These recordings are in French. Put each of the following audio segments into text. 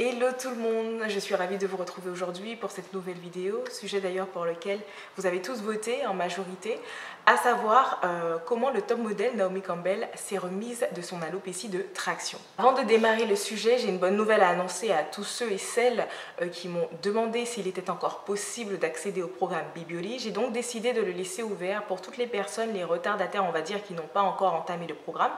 Hello tout le monde, je suis ravie de vous retrouver aujourd'hui pour cette nouvelle vidéo, sujet d'ailleurs pour lequel vous avez tous voté en majorité, à savoir comment le top modèle Naomi Campbell s'est remise de son alopécie de traction. Avant de démarrer le sujet, j'ai une bonne nouvelle à annoncer à tous ceux et celles qui m'ont demandé s'il était encore possible d'accéder au programme Bibioli. J'ai donc décidé de le laisser ouvert pour toutes les personnes, les retardataires on va dire, qui n'ont pas encore entamé le programme.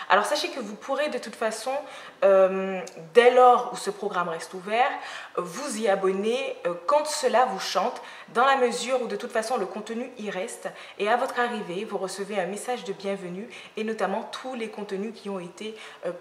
Alors sachez que vous pourrez de toute façon, dès lors où ce programme reste ouvert, vous y abonner quand cela vous chante, dans la mesure où de toute façon le contenu y reste, et à votre arrivée vous recevez un message de bienvenue et notamment tous les contenus qui ont été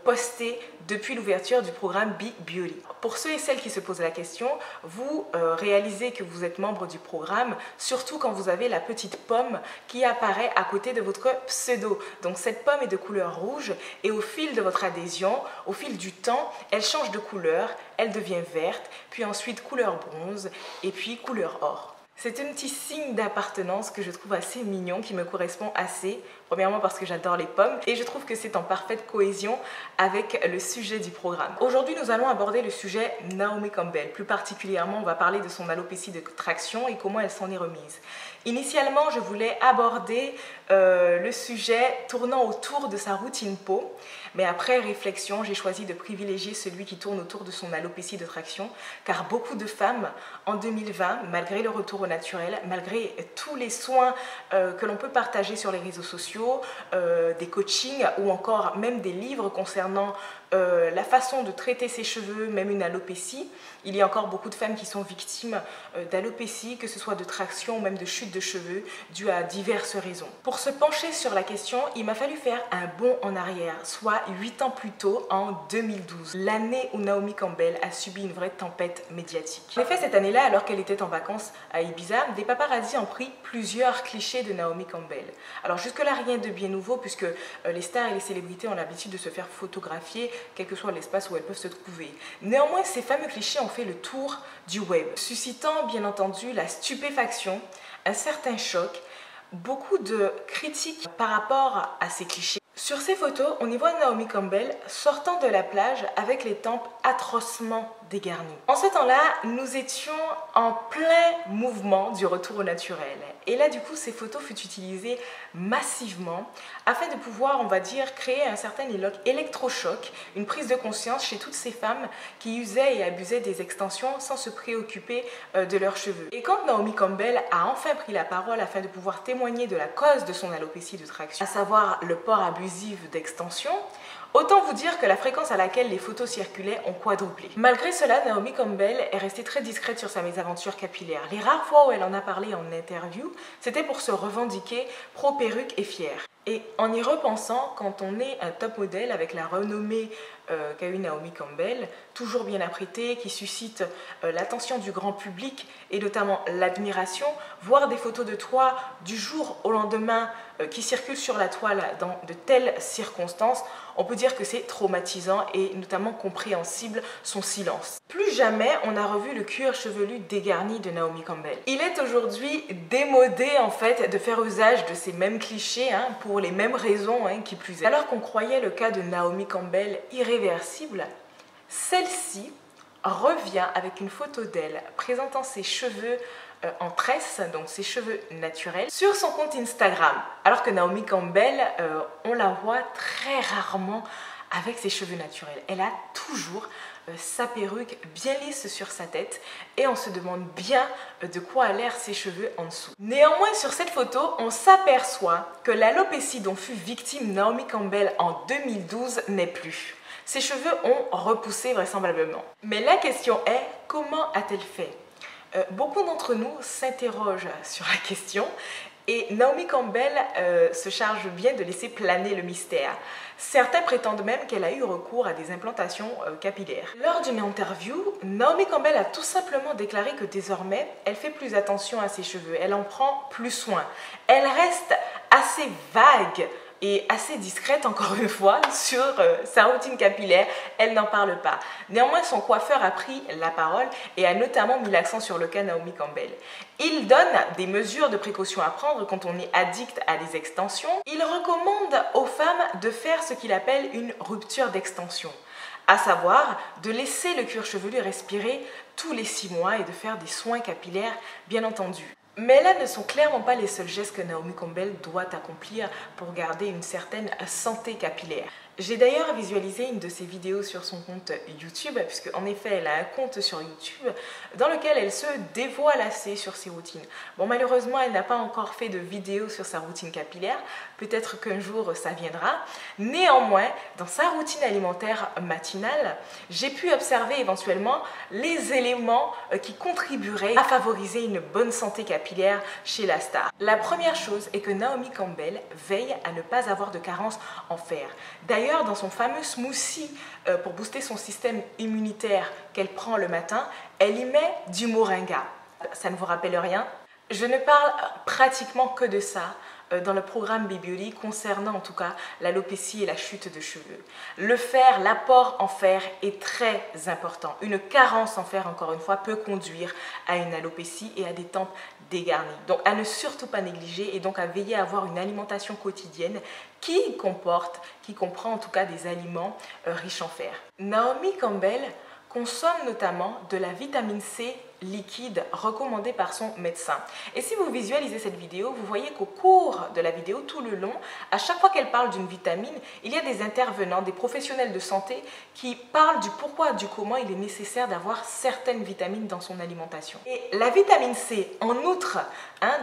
postés depuis l'ouverture du programme Bibioli. Pour ceux et celles qui se posent la question, vous réalisez que vous êtes membre du programme surtout quand vous avez la petite pomme qui apparaît à côté de votre pseudo. Donc cette pomme est de couleur rouge et au fil de votre adhésion, au fil du temps, elle change de couleur, elle devient verte, puis ensuite couleur bronze et puis couleur or. C'est un petit signe d'appartenance que je trouve assez mignon, qui me correspond assez. Premièrement parce que j'adore les pommes et je trouve que c'est en parfaite cohésion avec le sujet du programme. Aujourd'hui, nous allons aborder le sujet Naomi Campbell. Plus particulièrement, on va parler de son alopécie de traction et comment elle s'en est remise. Initialement, je voulais aborder le sujet tournant autour de sa routine peau, mais après réflexion, j'ai choisi de privilégier celui qui tourne autour de son alopécie de traction, car beaucoup de femmes en 2020, malgré le retour au naturel, malgré tous les soins que l'on peut partager sur les réseaux sociaux, des coachings ou encore même des livres concernant la façon de traiter ses cheveux, même une alopécie. Il y a encore beaucoup de femmes qui sont victimes d'alopécie, que ce soit de traction ou même de chute de cheveux, due à diverses raisons. Pour se pencher sur la question, il m'a fallu faire un bond en arrière, soit 8 ans plus tôt, en 2012, l'année où Naomi Campbell a subi une vraie tempête médiatique. En effet, cette année-là, alors qu'elle était en vacances à Ibiza, des paparazzis ont pris plusieurs clichés de Naomi Campbell. Alors jusque-là, rien de bien nouveau, puisque les stars et les célébrités ont l'habitude de se faire photographier, quel que soit l'espace où elles peuvent se trouver. Néanmoins, ces fameux clichés ont fait le tour du web, suscitant bien entendu la stupéfaction, un certain choc, beaucoup de critiques par rapport à ces clichés. Sur ces photos, on y voit Naomi Campbell sortant de la plage avec les tempes atrocement dégarnies. En ce temps-là, nous étions en plein mouvement du retour au naturel. Et là, du coup, ces photos furent utilisées massivement afin de pouvoir, on va dire, créer un certain électrochoc, une prise de conscience chez toutes ces femmes qui usaient et abusaient des extensions sans se préoccuper de leurs cheveux. Et quand Naomi Campbell a enfin pris la parole afin de pouvoir témoigner de la cause de son alopécie de traction, à savoir le port abusif d'extensions, autant vous dire que la fréquence à laquelle les photos circulaient ont quadruplé. Malgré cela, Naomi Campbell est restée très discrète sur sa mésaventure capillaire. Les rares fois où elle en a parlé en interview, c'était pour se revendiquer pro-perruque et fière. Et en y repensant, quand on est un top modèle avec la renommée qu'a eu Naomi Campbell, toujours bien apprêtée, qui suscite l'attention du grand public et notamment l'admiration, voir des photos de toi du jour au lendemain qui circulent sur la toile dans de telles circonstances, on peut dire que c'est traumatisant et notamment compréhensible son silence. Plus jamais on a revu le cuir chevelu dégarni de Naomi Campbell. Il est aujourd'hui démodé en fait de faire usage de ces mêmes clichés pour les mêmes raisons qui plus est. Alors qu'on croyait le cas de Naomi Campbell irréversible, celle-ci revient avec une photo d'elle présentant ses cheveux en tresse, donc ses cheveux naturels, sur son compte Instagram. Alors que Naomi Campbell, on la voit très rarement avec ses cheveux naturels. Elle a toujours sa perruque bien lisse sur sa tête et on se demande bien de quoi a l'air ses cheveux en dessous. Néanmoins, sur cette photo, on s'aperçoit que l'alopécie dont fut victime Naomi Campbell en 2012 n'est plus. Ses cheveux ont repoussé vraisemblablement. Mais la question est, comment a-t-elle fait ? Beaucoup d'entre nous s'interrogent sur la question et Naomi Campbell se charge bien de laisser planer le mystère. Certains prétendent même qu'elle a eu recours à des implantations capillaires. Lors d'une interview, Naomi Campbell a tout simplement déclaré que désormais, elle fait plus attention à ses cheveux, elle en prend plus soin. Elle reste assez vague et assez discrète encore une fois sur sa routine capillaire, elle n'en parle pas. Néanmoins, son coiffeur a pris la parole et a notamment mis l'accent sur le cas Naomi Campbell. Il donne des mesures de précaution à prendre quand on est addict à des extensions. Il recommande aux femmes de faire ce qu'il appelle une rupture d'extension. à savoir de laisser le cuir chevelu respirer tous les 6 mois et de faire des soins capillaires, bien entendu. Mais là ne sont clairement pas les seuls gestes que Naomi Campbell doit accomplir pour garder une certaine santé capillaire. J'ai d'ailleurs visualisé une de ses vidéos sur son compte YouTube, puisque en effet elle a un compte sur YouTube dans lequel elle se dévoile assez sur ses routines. Bon, malheureusement elle n'a pas encore fait de vidéo sur sa routine capillaire, peut-être qu'un jour ça viendra. Néanmoins, dans sa routine alimentaire matinale, j'ai pu observer éventuellement les éléments qui contribueraient à favoriser une bonne santé capillaire chez la star. La première chose est que Naomi Campbell veille à ne pas avoir de carence en fer. D'ailleurs, dans son fameux smoothie pour booster son système immunitaire qu'elle prend le matin, elle y met du moringa. Ça ne vous rappelle rien? Je ne parle pratiquement que de ça dans le programme Babyoli concernant en tout cas l'alopécie et la chute de cheveux. Le fer, l'apport en fer est très important. Une carence en fer, encore une fois, peut conduire à une alopécie et à des tempes dégarnies. Donc à ne surtout pas négliger et donc à veiller à avoir une alimentation quotidienne qui comprend en tout cas des aliments riches en fer. Naomi Campbell consomme notamment de la vitamine C liquide recommandée par son médecin. Et si vous visualisez cette vidéo, vous voyez qu'au cours de la vidéo, tout le long, à chaque fois qu'elle parle d'une vitamine, il y a des intervenants, des professionnels de santé qui parlent du pourquoi, du comment il est nécessaire d'avoir certaines vitamines dans son alimentation. Et la vitamine C, en outre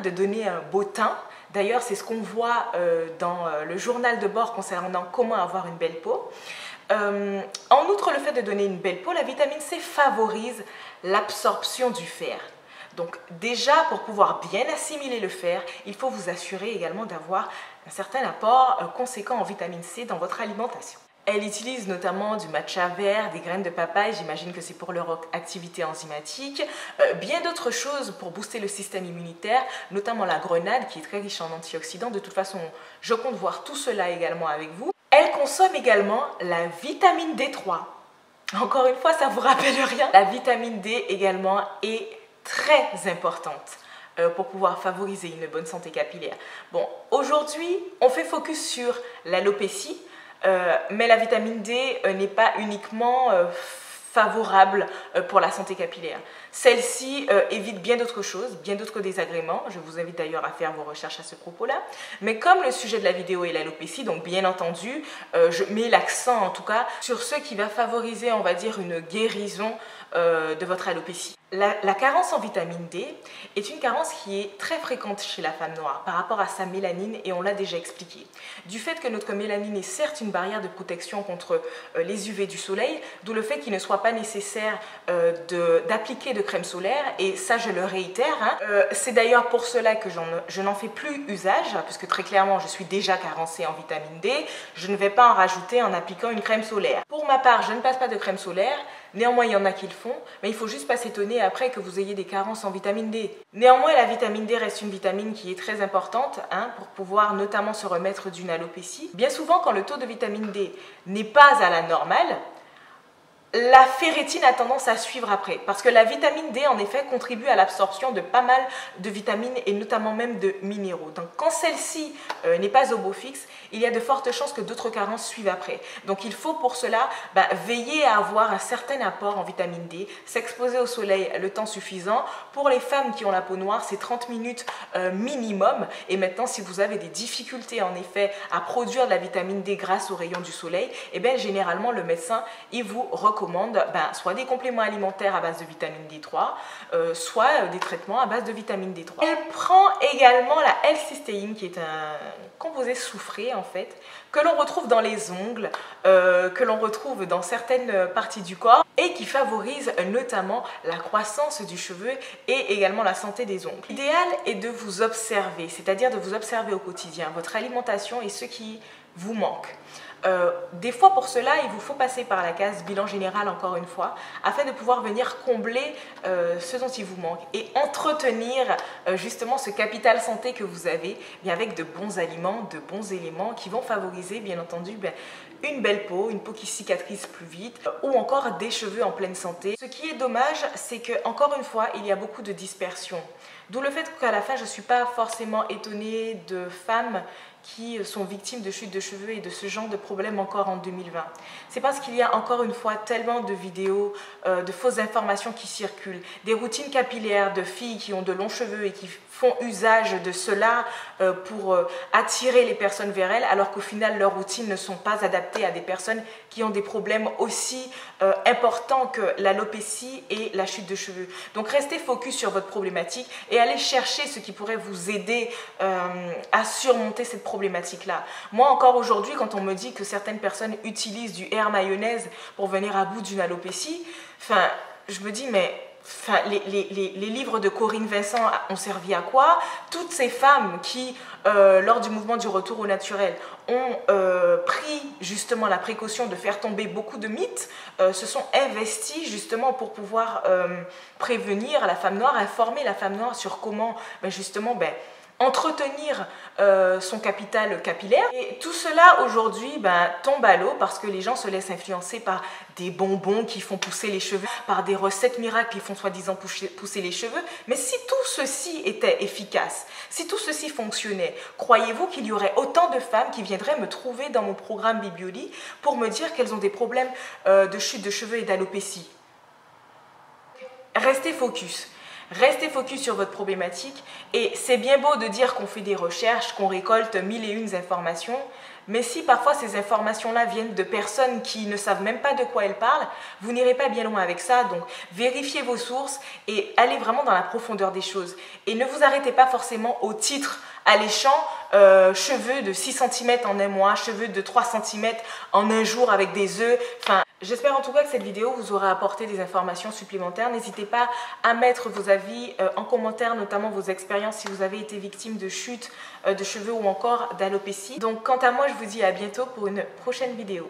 de donner un beau teint, d'ailleurs c'est ce qu'on voit dans le journal de bord concernant comment avoir une belle peau, en outre le fait de donner une belle peau, la vitamine C favorise l'absorption du fer. Donc déjà, pour pouvoir bien assimiler le fer, il faut vous assurer également d'avoir un certain apport conséquent en vitamine C dans votre alimentation. Elle utilise notamment du matcha vert, des graines de papaye, j'imagine que c'est pour leur activité enzymatique, bien d'autres choses pour booster le système immunitaire, notamment la grenade qui est très riche en antioxydants. De toute façon, je compte voir tout cela également avec vous. Elle consomme également la vitamine D3. Encore une fois, ça ne vous rappelle rien. La vitamine D également est très importante pour pouvoir favoriser une bonne santé capillaire. Bon, aujourd'hui, on fait focus sur l'alopécie, mais la vitamine D n'est pas uniquement favorable pour la santé capillaire. Celle-ci évite bien d'autres choses, bien d'autres désagréments. Je vous invite d'ailleurs à faire vos recherches à ce propos-là. Mais comme le sujet de la vidéo est l'alopécie, donc bien entendu, je mets l'accent en tout cas sur ce qui va favoriser, on va dire, une guérison de votre alopécie. La carence en vitamine D est une carence qui est très fréquente chez la femme noire par rapport à sa mélanine et on l'a déjà expliqué. Du fait que notre mélanine est certes une barrière de protection contre les UV du soleil, d'où le fait qu'il ne soit pas nécessaire d'appliquer de crème solaire et ça je le réitère. C'est d'ailleurs pour cela que je n'en fais plus usage puisque très clairement je suis déjà carencée en vitamine D. Je ne vais pas en rajouter en appliquant une crème solaire. Pour ma part, je ne passe pas de crème solaire. Néanmoins, il y en a qui le font, mais il ne faut juste pas s'étonner après que vous ayez des carences en vitamine D. Néanmoins, la vitamine D reste une vitamine qui est très importante pour pouvoir notamment se remettre d'une alopécie. Bien souvent, quand le taux de vitamine D n'est pas à la normale, la ferritine a tendance à suivre après parce que la vitamine D en effet contribue à l'absorption de pas mal de vitamines et notamment même de minéraux. Donc quand celle-ci n'est pas au beau fixe, il y a de fortes chances que d'autres carences suivent après. Donc il faut pour cela veiller à avoir un certain apport en vitamine D, s'exposer au soleil le temps suffisant. Pour les femmes qui ont la peau noire, c'est 30 minutes minimum. Et maintenant, si vous avez des difficultés en effet à produire de la vitamine D grâce aux rayons du soleil, et bien généralement le médecin il vous recommande soit des compléments alimentaires à base de vitamine D3, soit des traitements à base de vitamine D3. Elle prend également la L-cystéine qui est un composé soufré en fait, que l'on retrouve dans les ongles, que l'on retrouve dans certaines parties du corps et qui favorise notamment la croissance du cheveu et également la santé des ongles. L'idéal est de vous observer, c'est-à-dire de vous observer au quotidien, votre alimentation et ce qui vous manque. Des fois pour cela il vous faut passer par la case bilan général encore une fois afin de pouvoir venir combler ce dont il vous manque et entretenir justement ce capital santé que vous avez avec de bons aliments, de bons éléments qui vont favoriser bien entendu une belle peau, une peau qui cicatrise plus vite ou encore des cheveux en pleine santé. Ce qui est dommage c'est que encore une fois il y a beaucoup de dispersion. D'où le fait qu'à la fin, je ne suis pas forcément étonnée de femmes qui sont victimes de chute de cheveux et de ce genre de problème encore en 2020? C'est parce qu'il y a encore une fois tellement de vidéos, de fausses informations qui circulent, des routines capillaires de filles qui ont de longs cheveux et qui font usage de cela pour attirer les personnes vers elles, alors qu'au final leurs routines ne sont pas adaptées à des personnes qui ont des problèmes aussi importants que l'alopécie et la chute de cheveux. Donc restez focus sur votre problématique et allez chercher ce qui pourrait vous aider à surmonter cette problématique-là. Moi encore aujourd'hui, quand on me dit que certaines personnes utilisent du hair mayonnaise pour venir à bout d'une alopécie, je me dis mais les livres de Corinne Vincent ont servi à quoi? Toutes ces femmes qui, lors du mouvement du retour au naturel, ont pris justement la précaution de faire tomber beaucoup de mythes, se sont investies justement pour pouvoir prévenir la femme noire, informer la femme noire sur comment justement entretenir son capital capillaire. Et tout cela aujourd'hui tombe à l'eau parce que les gens se laissent influencer par des bonbons qui font pousser les cheveux, par des recettes miracles qui font soi-disant pousser les cheveux. Mais si tout ceci était efficace, si tout ceci fonctionnait, croyez-vous qu'il y aurait autant de femmes qui viendraient me trouver dans mon programme Bibioli pour me dire qu'elles ont des problèmes de chute de cheveux et d'alopécie? Restez focus. Restez focus sur votre problématique et c'est bien beau de dire qu'on fait des recherches, qu'on récolte 1001 informations, mais si parfois ces informations-là viennent de personnes qui ne savent même pas de quoi elles parlent, vous n'irez pas bien loin avec ça. Donc vérifiez vos sources et allez vraiment dans la profondeur des choses. Et ne vous arrêtez pas forcément au titre alléchant, cheveux de 6 cm en un mois, cheveux de 3 cm en un jour avec des œufs. J'espère en tout cas que cette vidéo vous aura apporté des informations supplémentaires. N'hésitez pas à mettre vos avis en commentaire, notamment vos expériences si vous avez été victime de chute de cheveux ou encore d'alopécie. Donc quant à moi, je vous dis à bientôt pour une prochaine vidéo.